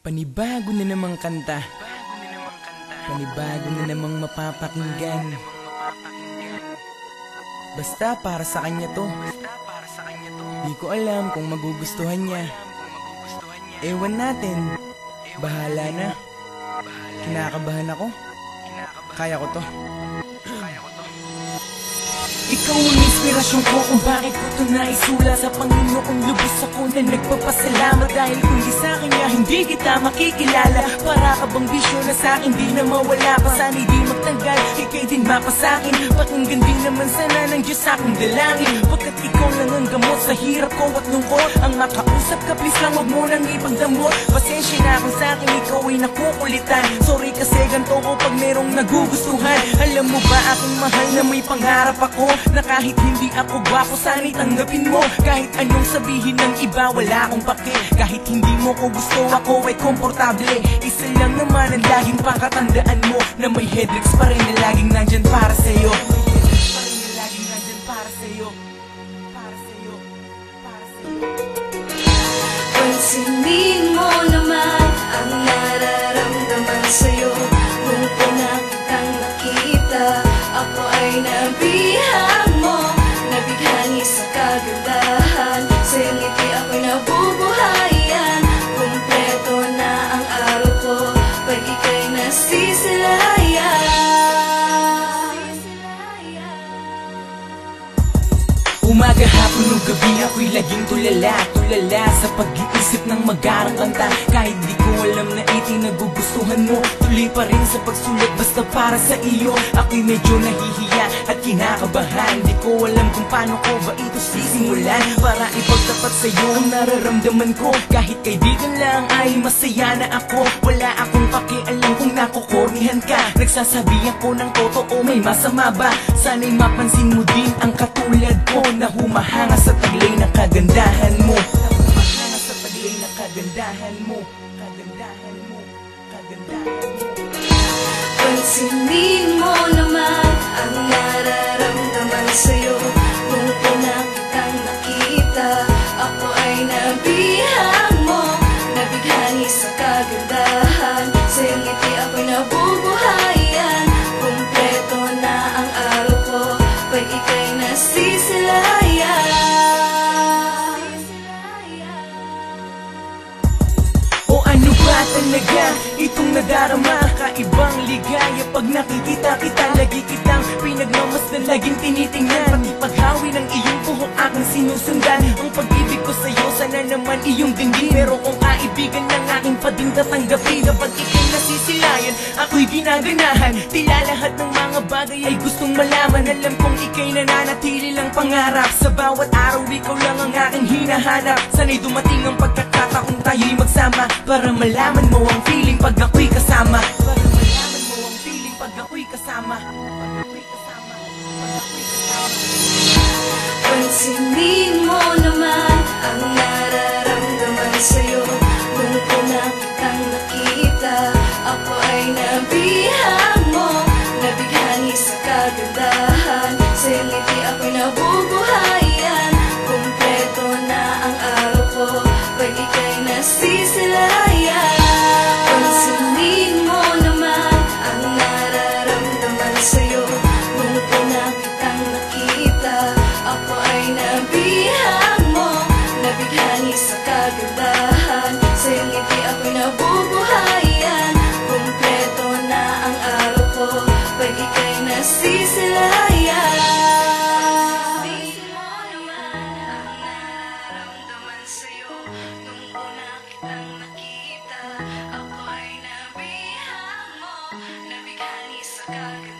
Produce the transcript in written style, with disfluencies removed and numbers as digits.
Panibago na namang kanta, panibago na namang mapapakinggan. Basta para sa kanya to. Di ko alam kung magugustuhan niya. Ewan natin, bahala na. Kinakabahan ako. Kaya ko to. Ikaw ang inspirasyon ko kung bakit ko ito naisula. Sa Panginoon kong lubos ako na nagpapasalamat. Dahil kung di sa kanya hindi kita makikilala. Para ka bang bisyo na sa'kin di na mawala pa. Sana di magtanggal, ikay din mapasakin. Pakinggan din naman sana ng Diyos aking dalangin. Pagkat ikaw lang ang gamot sa hirap ko at lungkot. Ang makausap ka, please lang wag mo nang ipagdamot. Pasensya na kung sa'kin ikaw ay nakukulitan. Sorry kasi ganito ko pag merong nagugustuhan. Alam mo ba aking mahal na may pangarap ako, na kahit hindi ako gwapo sana'y tanggapin mo. Kahit anong sabihin ng iba wala akong pake. Kahit hindi mo ko gusto ako ay komportable. Isa lang naman ang laging pakatandaan mo, na may headricks pa rin na laging nandyan para sa'yo. May headricks pa rin na laging nandyan para sa'yo. Para sa'yo, para sa'yo. Pansinin mo naman ang nararamdaman sa'yo. Nung una kitang nakita, ako ay nabihag mo. Nabighani sa kagandahan, sa iyong ngiti ako'y nabubuhayan. Kumpleto na ang araw ko pag ika'y nasisilayan. Umaga, hapon o gabi ako'y laging tulala sa pag-iisip ng magarang kanta. Kahit di ko alam na ito'y nagugustuhan mo, tuloy pa rin sa pagsulat basta para sa iyo. Ako'y medyo nahihiya at kinakabahan. Di ko alam kung paano ko ba ito sisimulan, para ipagtapat sa'yo ang nararamdaman ko. Kahit kaibigan lang ay masaya na ako. Wala akong pakialam kung nakukornihan ka. Nagsasabi ako ng totoo, may masama ba? Sana'y mapansin mo din ang katulad ko, na humahanga sa taglay ng kagandahan mo. Humahanga sa taglay ng kagandahan mo. Kagandahan mo, kagandahan mo. Pansinin mo naman ang nararamdaman sa'yo. Nung una kitang nakita, ako ay nabihag mo. Nabighani sa kagandahan, sa iyong ngiti ako'y nabubuhayan. Kumpleto na ang araw ko pag ika'y nasisilayan. O ano ba talaga itong nadarama? Kaibang ligaya pag nakikita kita. Lagi kitang pinagmamasdan, laging tinitingnan. Pati paghawi ng iyong buhok aking sinusundan. Ang pag-ibig ko sa'yo sana naman iyong dinggin. Pero kung kaibigan lang aking pading tatanggapin. Kapag ika'y nasisilayan, ako'y ginaganahan. Tila lahat ng mga bagay ay gustong malaman. Alam kong ika'y nananatili lang pangarap. Sa bawat araw ikaw lang ang aking hinahanap. Sana'y dumating ang pagkakataong tayo'y magsama, para malaman mo ang feeling pag ako'y kasama. Para malaman mo ang feeling pag ako'y kasama. Pag ako'y kasama, pag ako'y kasama. Pansinin mo naman ang nararamdaman sa'yo. Nung una kitang nakita, ako ay nabihag mo. Nabighani sa kagandahan, sa iyong ngiti ako'y nabubuhayan. Kumpleto na ang araw ko pag ika'y nasisilayan. Pansinin mo naman ang nararamdaman sa'yo. Nung una kitang nakita, ako ay nabihag mo. Nabighani sa kagandahan, sa iyong ngiti ako'y nabubuhayan. Kumpleto na ang araw ko pag ika'y nasisilayan. Pansinin mo naman ang nararamdaman sa'yo. Nung una kitang nakita, ako ay nabihag mo. Nabighani sa kagandahan,